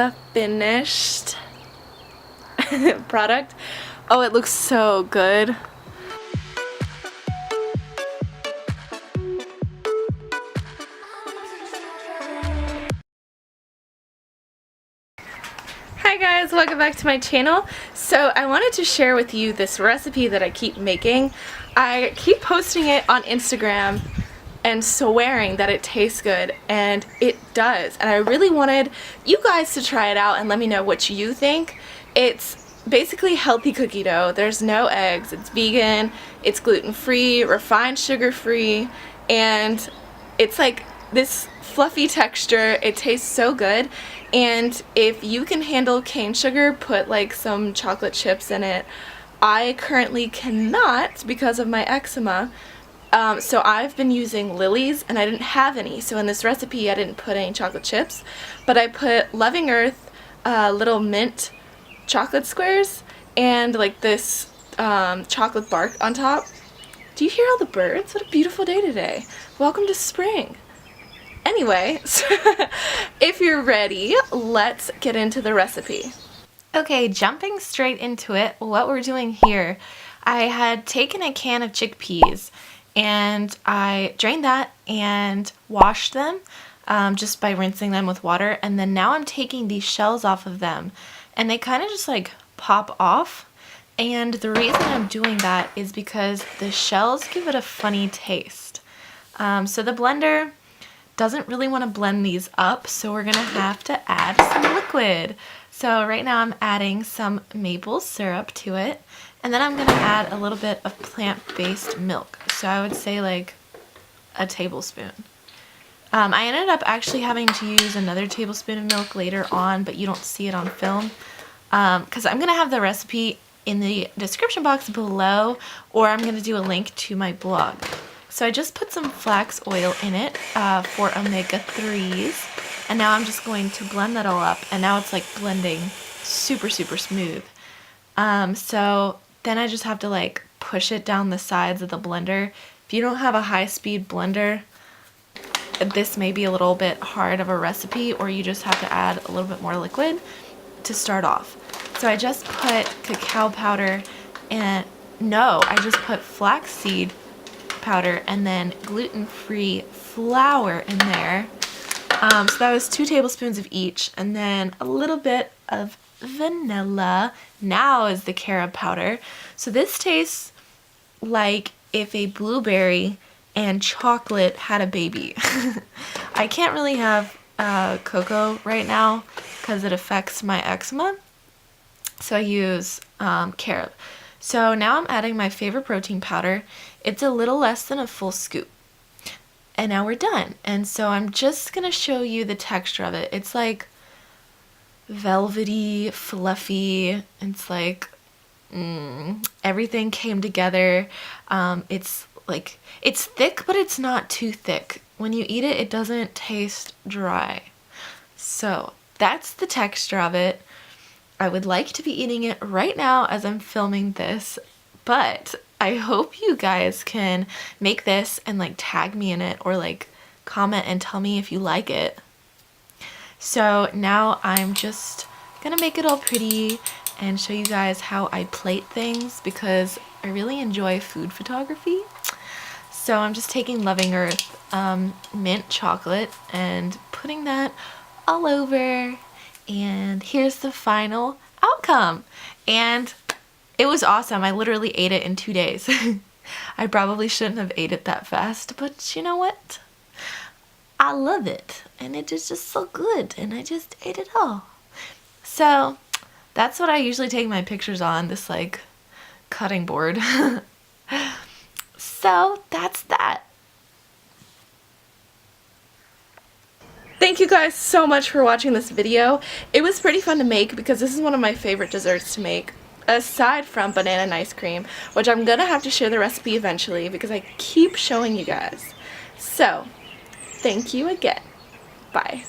The finished product. Oh, it looks so good. Hi guys, welcome back to my channel. So I wanted to share with you this recipe that I keep making. I keep posting it on Instagram and swearing that it tastes good, and it does. And I really wanted you guys to try it out and let me know what you think. It's basically healthy cookie dough. There's no eggs. It's vegan. It's gluten-free, refined sugar-free, and it's like this fluffy texture. It tastes so good. And if you can handle cane sugar, put like some chocolate chips in it. I currently cannot because of my eczema. So I've been using Lily's, and I didn't have any. So in this recipe I didn't put any chocolate chips, but I put Loving Earth little mint chocolate squares and like this chocolate bark on top. Do you hear all the birds? What a beautiful day today. Welcome to spring. Anyway, if you're ready, let's get into the recipe. Okay, jumping straight into it, what we're doing here, I had taken a can of chickpeas and I drained that and washed them just by rinsing them with water, and then now I'm taking these shells off of them and they kind of just like pop off, and the reason I'm doing that is because the shells give it a funny taste. So the blender doesn't really want to blend these up, so we're gonna have to add some liquid. So right now I'm adding some maple syrup to it, and then I'm gonna add a little bit of plant-based milk. So I would say like a tablespoon. I ended up actually having to use another tablespoon of milk later on, but you don't see it on film, because I'm gonna have the recipe in the description box below, or I'm gonna do a link to my blog. So I just put some flax oil in it for omega-3s, and now I'm just going to blend that all up, and now it's like blending super smooth. So then I just have to like push it down the sides of the blender. If you don't have a high-speed blender, this may be a little bit hard of a recipe, or you just have to add a little bit more liquid to start off. So I just put cacao powder and I just put flaxseed powder and then gluten-free flour in there. So that was 2 tablespoons of each, and then a little bit of vanilla. Now is the carob powder. So this tastes like if a blueberry and chocolate had a baby. I can't really have cocoa right now because it affects my eczema, so I use carob. So now I'm adding my favorite protein powder. It's a little less than a full scoop. And now we're done. And so I'm just gonna show you the texture of it. It's like velvety, fluffy. It's like everything came together. It's like, it's thick, but it's not too thick. When you eat it, it doesn't taste dry. So that's the texture of it. I would like to be eating it right now as I'm filming this, but I hope you guys can make this and like tag me in it, or like comment and tell me if you like it. So now I'm just gonna make it all pretty and show you guys how I plate things, because I really enjoy food photography. So I'm just taking Loving Earth mint chocolate and putting that all over, and here's the final outcome. And it was awesome. I literally ate it in 2 days. I probably shouldn't have ate it that fast, but you know what? I love it, and it is just so good, and I just ate it all. So that's what I usually take my pictures on, this like cutting board. So that's that. Thank you guys so much for watching this video. It was pretty fun to make because this is one of my favorite desserts to make, aside from banana and ice cream, which I'm gonna have to share the recipe eventually because I keep showing you guys. So, thank you again. Bye.